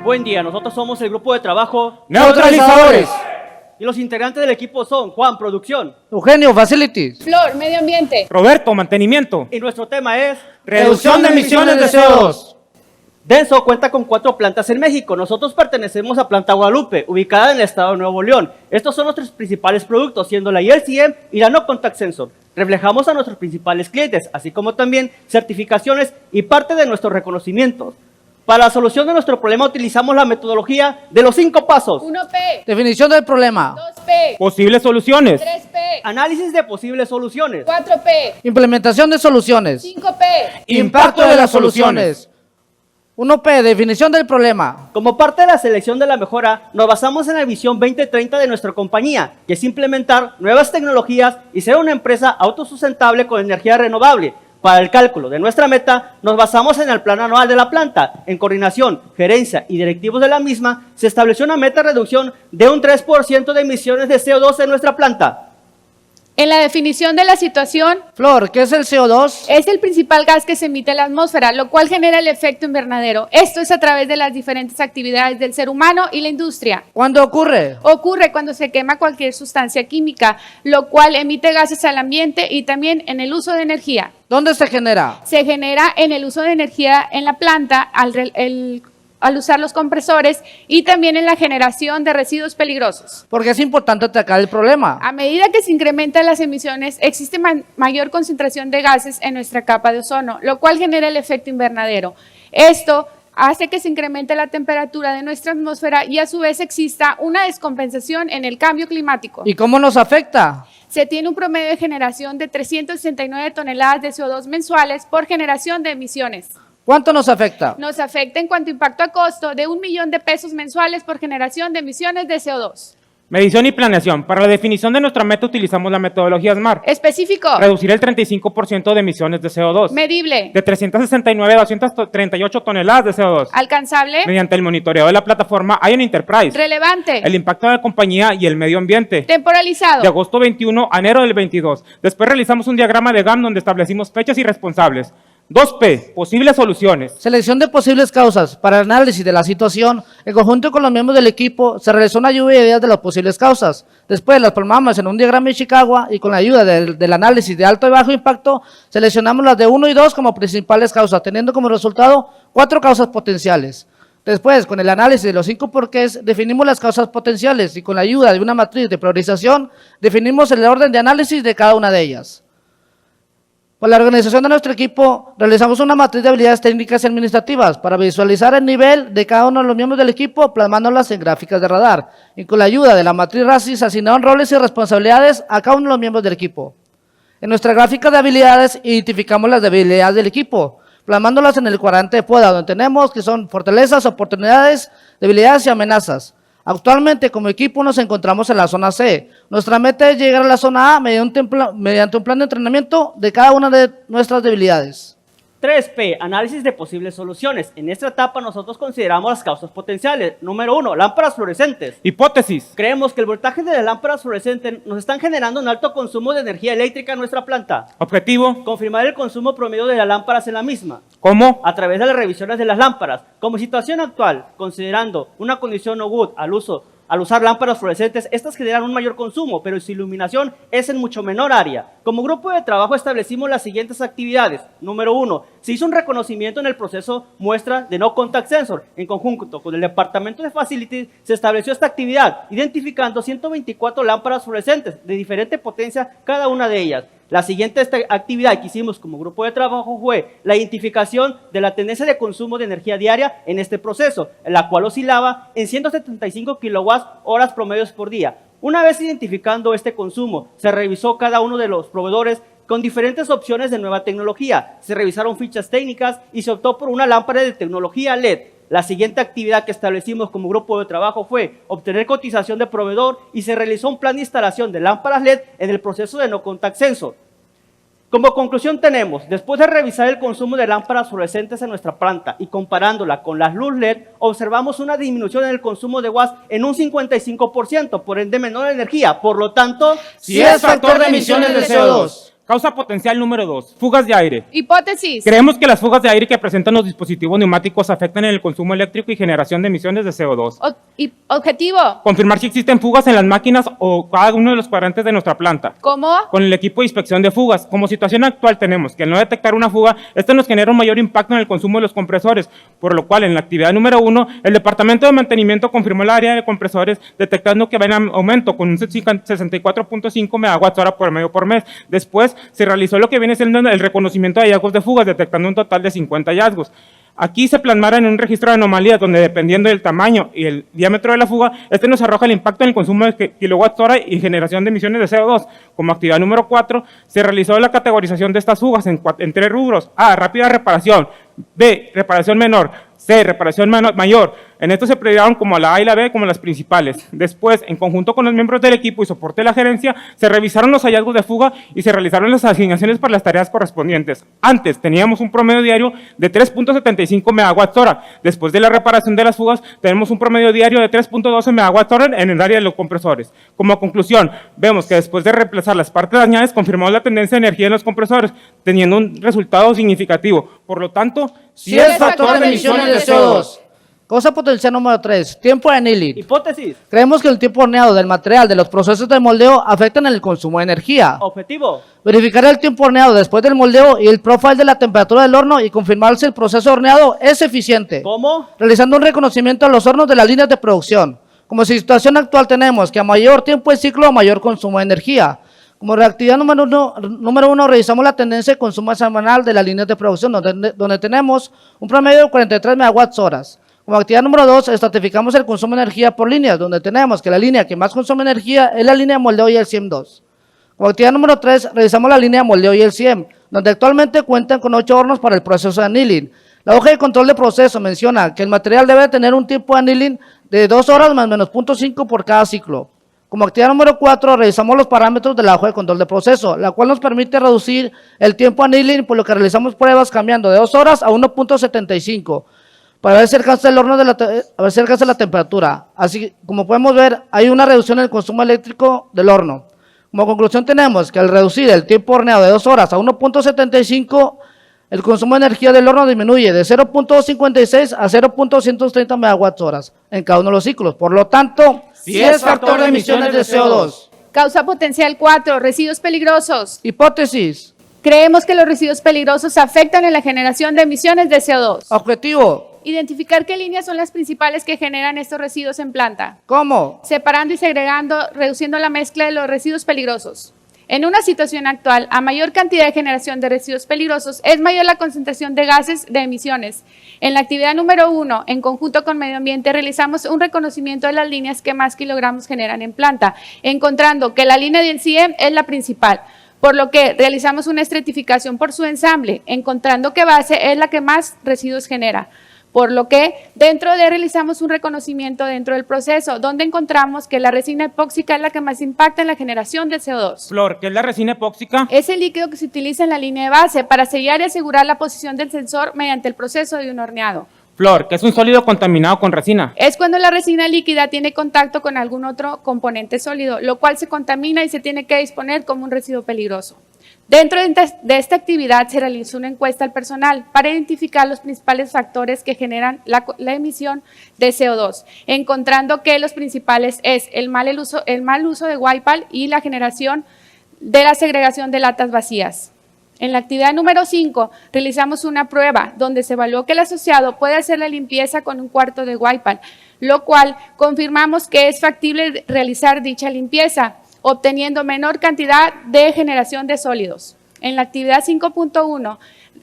Buen día, nosotros somos el grupo de trabajo Neutralizadores. y los integrantes del equipo son Juan, Producción, Eugenio, Facilities. Flor, Medio Ambiente. Roberto, mantenimiento. y nuestro tema es Reducción de emisiones de CO2. Denso cuenta con 4 plantas en México. Nosotros pertenecemos a Planta Guadalupe, ubicada en el estado de Nuevo León. Estos son nuestros principales productos, siendo la ILCM y la No Contact Sensor. Reflejamos a nuestros principales clientes, así como también certificaciones y parte de nuestros reconocimientos. Para la solución de nuestro problema utilizamos la metodología de los 5 pasos. 1P. Definición del problema. 2P. Posibles soluciones. 3P. Análisis de posibles soluciones. 4P. Implementación de soluciones. 5P. Impacto de las soluciones. 1P, definición del problema. Como parte de la selección de la mejora, nos basamos en la visión 2030 de nuestra compañía, que es implementar nuevas tecnologías y ser una empresa autosustentable con energía renovable. Para el cálculo de nuestra meta, nos basamos en el plan anual de la planta. En coordinación, gerencia y directivos de la misma, se estableció una meta de reducción de un 3% de emisiones de CO2 en nuestra planta. En la definición de la situación, Flor, ¿qué es el CO2? es el principal gas que se emite en la atmósfera, lo cual genera el efecto invernadero. Esto es a través de las diferentes actividades del ser humano y la industria. ¿Cuándo ocurre? Ocurre cuando se quema cualquier sustancia química, lo cual emite gases al ambiente y también en el uso de energía. ¿Dónde se genera? Se genera en el uso de energía en la planta al usar los compresores y también en la generación de residuos peligrosos. Porque es importante atacar el problema. A medida que se incrementan las emisiones, existe mayor concentración de gases en nuestra capa de ozono, lo cual genera el efecto invernadero. Esto hace que se incremente la temperatura de nuestra atmósfera y a su vez exista una descompensación en el cambio climático. ¿Y cómo nos afecta? Se tiene un promedio de generación de 369 toneladas de CO2 mensuales por generación de emisiones. ¿Cuánto nos afecta? Nos afecta en cuanto a impacto a costo de 1 millón de pesos mensuales por generación de emisiones de CO2. Medición y planeación. Para la definición de nuestra meta utilizamos la metodología SMART. Específico. Reducir el 35% de emisiones de CO2. Medible. De 369 a 238 toneladas de CO2. Alcanzable. Mediante el monitoreo de la plataforma Ion Enterprise. Relevante. El impacto de la compañía y el medio ambiente. Temporalizado. De agosto 21 a enero del 22. Después realizamos un diagrama de GAM donde establecimos fechas y responsables. 2P, posibles soluciones. Selección de posibles causas. Para el análisis de la situación, en conjunto con los miembros del equipo, se realizó una lluvia de ideas de las posibles causas. Después las plasmamos en un diagrama de Chicago y con la ayuda del análisis de alto y bajo impacto, seleccionamos las de 1 y 2 como principales causas, teniendo como resultado 4 causas potenciales. Después, con el análisis de los 5 porqués, definimos las causas potenciales y con la ayuda de una matriz de priorización, definimos el orden de análisis de cada una de ellas. Para la organización de nuestro equipo, realizamos una matriz de habilidades técnicas y administrativas para visualizar el nivel de cada uno de los miembros del equipo, plasmándolas en gráficas de radar. Y con la ayuda de la matriz RACI se asignaron roles y responsabilidades a cada uno de los miembros del equipo. En nuestra gráfica de habilidades identificamos las debilidades del equipo, plasmándolas en el cuadrante de poda, donde tenemos que son fortalezas, oportunidades, debilidades y amenazas. Actualmente, como equipo, nos encontramos en la zona C. Nuestra meta es llegar a la zona A mediante un plan de entrenamiento de cada una de nuestras debilidades. 3P, análisis de posibles soluciones. En esta etapa nosotros consideramos las causas potenciales. Número 1, lámparas fluorescentes. Hipótesis. Creemos que el voltaje de las lámparas fluorescentes nos están generando un alto consumo de energía eléctrica en nuestra planta. Objetivo. Confirmar el consumo promedio de las lámparas en la misma. ¿Cómo? A través de las revisiones de las lámparas. Como situación actual, considerando una condición no good al usar lámparas fluorescentes, estas generan un mayor consumo, pero su iluminación es en mucho menor área. Como grupo de trabajo establecimos las siguientes actividades. Número 1, se hizo un reconocimiento en el proceso muestra de No Contact Sensor. En conjunto con el departamento de Facilities se estableció esta actividad, identificando 124 lámparas fluorescentes de diferente potencia cada una de ellas. La siguiente actividad que hicimos como grupo de trabajo fue la identificación de la tendencia de consumo de energía diaria en este proceso, la cual oscilaba en 175 kWh promedios por día. Una vez identificando este consumo, se revisó cada uno de los proveedores con diferentes opciones de nueva tecnología. Se revisaron fichas técnicas y se optó por una lámpara de tecnología LED. La siguiente actividad que establecimos como grupo de trabajo fue obtener cotización de proveedor y se realizó un plan de instalación de lámparas LED en el proceso de No Contact Sensor. Como conclusión tenemos, después de revisar el consumo de lámparas fluorescentes en nuestra planta y comparándola con las luz LED, observamos una disminución en el consumo de gas en un 55%, por ende menor energía. Por lo tanto, Sí es factor de emisiones de CO2. Causa potencial número 2, fugas de aire. Hipótesis. Creemos que las fugas de aire que presentan los dispositivos neumáticos afectan en el consumo eléctrico y generación de emisiones de CO2. Objetivo. Confirmar si existen fugas en las máquinas o cada uno de los cuadrantes de nuestra planta. ¿Cómo? Con el equipo de inspección de fugas. Como situación actual tenemos que al no detectar una fuga, esto nos genera un mayor impacto en el consumo de los compresores, por lo cual en la actividad número 1, el Departamento de Mantenimiento confirmó el área de compresores detectando que va en aumento con un 64.5 megawatts-hora por medio por mes. Después se realizó lo que viene siendo el reconocimiento de hallazgos de fugas, detectando un total de 50 hallazgos. Aquí se plasmará en un registro de anomalías donde dependiendo del tamaño y el diámetro de la fuga, este nos arroja el impacto en el consumo de kilowatts-hora y generación de emisiones de CO2. Como actividad número 4, se realizó la categorización de estas fugas en 3 rubros. A, rápida reparación. B, reparación menor. C, reparación mayor. En esto se prioridzaron como la A y la B como las principales. Después, en conjunto con los miembros del equipo y soporte de la gerencia, se revisaron los hallazgos de fuga y se realizaron las asignaciones para las tareas correspondientes. Antes teníamos un promedio diario de 3.75 megawatts-hora. Después de la reparación de las fugas, tenemos un promedio diario de 3.12 megawatts-hora en el área de los compresores. Como conclusión, vemos que después de reemplazar las partes dañadas, confirmamos la tendencia de energía en los compresores, teniendo un resultado significativo. Por lo tanto, Sí es factor de emisiones de CO2. Causa potencial número 3, tiempo de annealing. Hipótesis. Creemos que el tiempo horneado del material de los procesos de moldeo afectan en el consumo de energía. Objetivo. Verificar el tiempo horneado después del moldeo y el profile de la temperatura del horno y confirmar si el proceso horneado es eficiente. ¿Cómo? Realizando un reconocimiento a los hornos de las líneas de producción. Como situación actual tenemos que a mayor tiempo de ciclo, mayor consumo de energía. Como reactividad número uno, revisamos la tendencia de consumo semanal de las líneas de producción, donde tenemos un promedio de 43 megawatts-horas. Como actividad número 2, estratificamos el consumo de energía por líneas, donde tenemos que la línea que más consume energía es la línea de moldeo y el CIEM2. Como actividad número 3, revisamos la línea de moldeo y el CIEM, donde actualmente cuentan con 8 hornos para el proceso de annealing. La hoja de control de proceso menciona que el material debe tener un tiempo de annealing de 2 horas más menos 0.5 por cada ciclo. Como actividad número 4, revisamos los parámetros de la hoja de control de proceso, la cual nos permite reducir el tiempo annealing, por lo que realizamos pruebas cambiando de 2 horas a 1.75 para ver si alcanza el horno la temperatura. Así como podemos ver, hay una reducción en el consumo eléctrico del horno. Como conclusión tenemos que al reducir el tiempo horneado de 2 horas a 1.75, el consumo de energía del horno disminuye de 0.56 a 0.130 megawatts-horas en cada uno de los ciclos. Por lo tanto, sí es factor de emisiones de CO2. Causa potencial 4, residuos peligrosos. Hipótesis. Creemos que los residuos peligrosos afectan en la generación de emisiones de CO2. Objetivo. Identificar qué líneas son las principales que generan estos residuos en planta. ¿Cómo? Separando y segregando, reduciendo la mezcla de los residuos peligrosos. En una situación actual, a mayor cantidad de generación de residuos peligrosos, es mayor la concentración de gases de emisiones. En la actividad número 1, en conjunto con Medio Ambiente, realizamos un reconocimiento de las líneas que más kilogramos generan en planta, encontrando que la línea del CIEM es la principal, por lo que realizamos una estratificación por su ensamble, encontrando que base es la que más residuos genera. Por lo que realizamos un reconocimiento dentro del proceso, donde encontramos que la resina epóxica es la que más impacta en la generación de CO2. Flor, ¿qué es la resina epóxica? Es el líquido que se utiliza en la línea de base para sellar y asegurar la posición del sensor mediante el proceso de un horneado. Flor, ¿qué es un sólido contaminado con resina? Es cuando la resina líquida tiene contacto con algún otro componente sólido, lo cual se contamina y se tiene que disponer como un residuo peligroso. Dentro de esta actividad se realizó una encuesta al personal para identificar los principales factores que generan la emisión de CO2, encontrando que los principales es el mal uso de Guaypal y la generación de la segregación de latas vacías. En la actividad número 5 realizamos una prueba donde se evaluó que el asociado puede hacer la limpieza con un cuarto de Guaypal, lo cual confirmamos que es factible realizar dicha limpieza, obteniendo menor cantidad de generación de sólidos. En la actividad 5.1,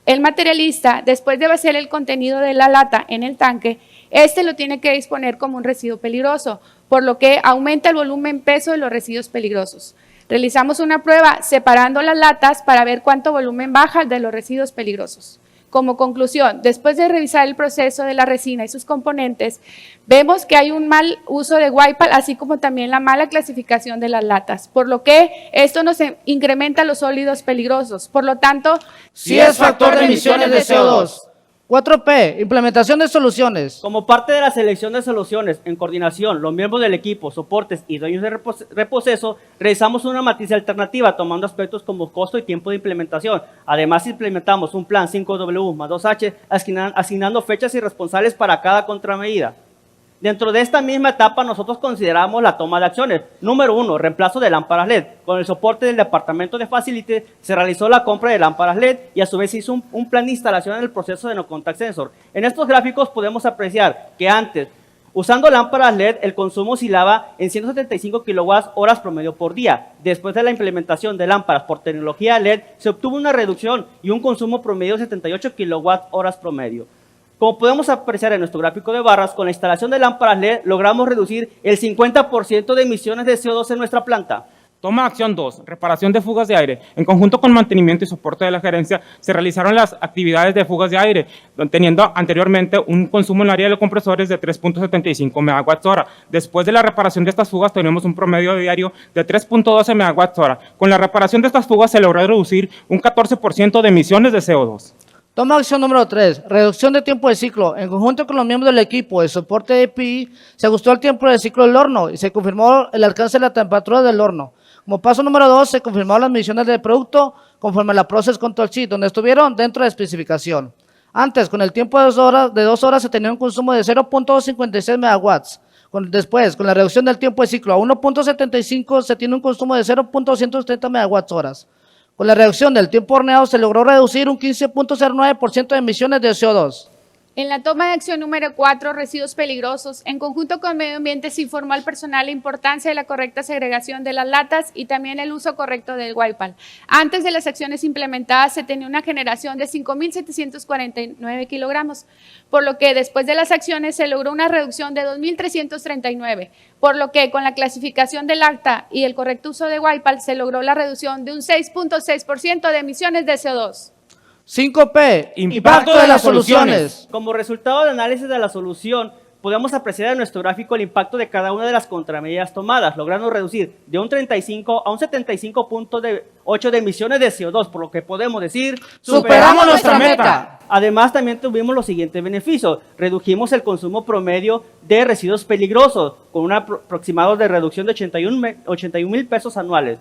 el materialista, después de vaciar el contenido de la lata en el tanque, este lo tiene que disponer como un residuo peligroso, por lo que aumenta el volumen peso de los residuos peligrosos. Realizamos una prueba separando las latas para ver cuánto volumen baja de los residuos peligrosos. Como conclusión, después de revisar el proceso de la resina y sus componentes, vemos que hay un mal uso de Guaypal, así como también la mala clasificación de las latas, por lo que esto nos incrementa los sólidos peligrosos. Por lo tanto, sí es factor de emisiones de CO2. 4P, implementación de soluciones. Como parte de la selección de soluciones, en coordinación, los miembros del equipo, soportes y dueños de reproceso, realizamos una matriz alternativa tomando aspectos como costo y tiempo de implementación. Además, implementamos un plan 5W más 2H, asignando fechas y responsables para cada contramedida. Dentro de esta misma etapa, nosotros consideramos la toma de acciones. Número 1, reemplazo de lámparas LED. Con el soporte del departamento de Facility, se realizó la compra de lámparas LED y a su vez se hizo un plan de instalación en el proceso de No Contact Sensor. En estos gráficos podemos apreciar que antes, usando lámparas LED, el consumo oscilaba en 175 kWh promedio por día. Después de la implementación de lámparas por tecnología LED, se obtuvo una reducción y un consumo promedio de 78 kWh promedio. Como podemos apreciar en nuestro gráfico de barras, con la instalación de lámparas LED logramos reducir el 50% de emisiones de CO2 en nuestra planta. Toma acción 2, reparación de fugas de aire. En conjunto con mantenimiento y soporte de la gerencia, se realizaron las actividades de fugas de aire, teniendo anteriormente un consumo en el área de los compresores de 3.75 MWh. Después de la reparación de estas fugas, tenemos un promedio diario de 3.12 MWh. Con la reparación de estas fugas se logró reducir un 14% de emisiones de CO2. Toma acción número 3, reducción de tiempo de ciclo. En conjunto con los miembros del equipo de soporte de EPI, se ajustó el tiempo de ciclo del horno y se confirmó el alcance de la temperatura del horno. Como paso número 2, se confirmaron las mediciones del producto conforme a la Process Control Sheet, donde estuvieron dentro de la especificación. Antes, con el tiempo de 2 horas, se tenía un consumo de 0.56 MW. Después, con la reducción del tiempo de ciclo a 1.75, se tiene un consumo de 0.130 MWh. Con la reducción del tiempo horneado se logró reducir un 15.09% de emisiones de CO2. En la toma de acción número 4, residuos peligrosos, en conjunto con Medio Ambiente se informó al personal la importancia de la correcta segregación de las latas y también el uso correcto del Wipeout. Antes de las acciones implementadas se tenía una generación de 5.749 kilogramos, por lo que después de las acciones se logró una reducción de 2.339, por lo que con la clasificación del acta y el correcto uso de Wipeout se logró la reducción de un 6.6% de emisiones de CO2. 5P, impacto de las soluciones. Como resultado del análisis de la solución, podemos apreciar en nuestro gráfico el impacto de cada una de las contramedidas tomadas, logrando reducir de un 35 a un 75.8 de emisiones de CO2, por lo que podemos decir, ¡superamos nuestra meta! Además, también tuvimos los siguientes beneficios. Redujimos el consumo promedio de residuos peligrosos, con un aproximado de reducción de 81,000 pesos anuales.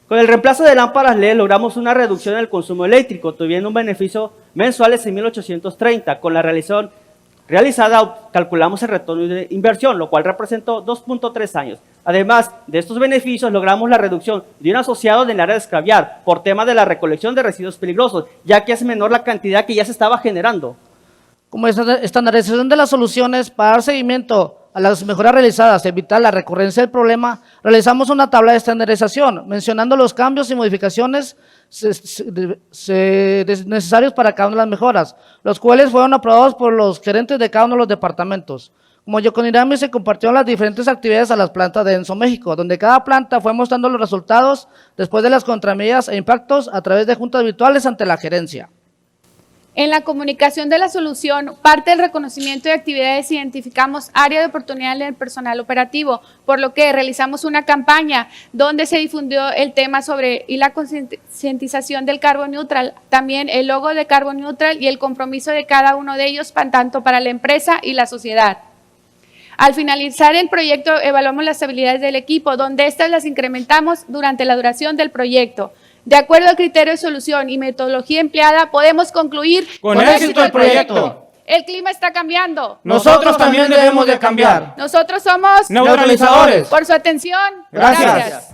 Con el reemplazo de lámparas LED logramos una reducción en el consumo eléctrico, tuviendo un beneficio mensual de 6.830. Con la realizada calculamos el retorno de inversión, lo cual representó 2.3 años. Además de estos beneficios, logramos la reducción de un asociado en el área de escraviar por tema de la recolección de residuos peligrosos, ya que es menor la cantidad que ya se estaba generando. Como estandarización de las soluciones para dar seguimiento a las mejoras realizadas, evitar la recurrencia del problema, realizamos una tabla de estandarización mencionando los cambios y modificaciones necesarios para cada una de las mejoras, los cuales fueron aprobados por los gerentes de cada uno de los departamentos. Como Yoconirami se compartieron las diferentes actividades a las plantas de Enso México, donde cada planta fue mostrando los resultados después de las contramedidas e impactos a través de juntas virtuales ante la gerencia. En la comunicación de la solución, parte del reconocimiento de actividades identificamos área de oportunidad del personal operativo, por lo que realizamos una campaña donde se difundió el tema sobre y la concientización del Carbon Neutral, también el logo de Carbon Neutral y el compromiso de cada uno de ellos, tanto para la empresa y la sociedad. Al finalizar el proyecto, evaluamos las habilidades del equipo, donde estas las incrementamos durante la duración del proyecto. De acuerdo al criterio de solución y metodología empleada, podemos concluir con éxito el proyecto. El clima está cambiando. Nosotros también debemos de cambiar. Nosotros somos Neutralizadores. Por su atención. Gracias.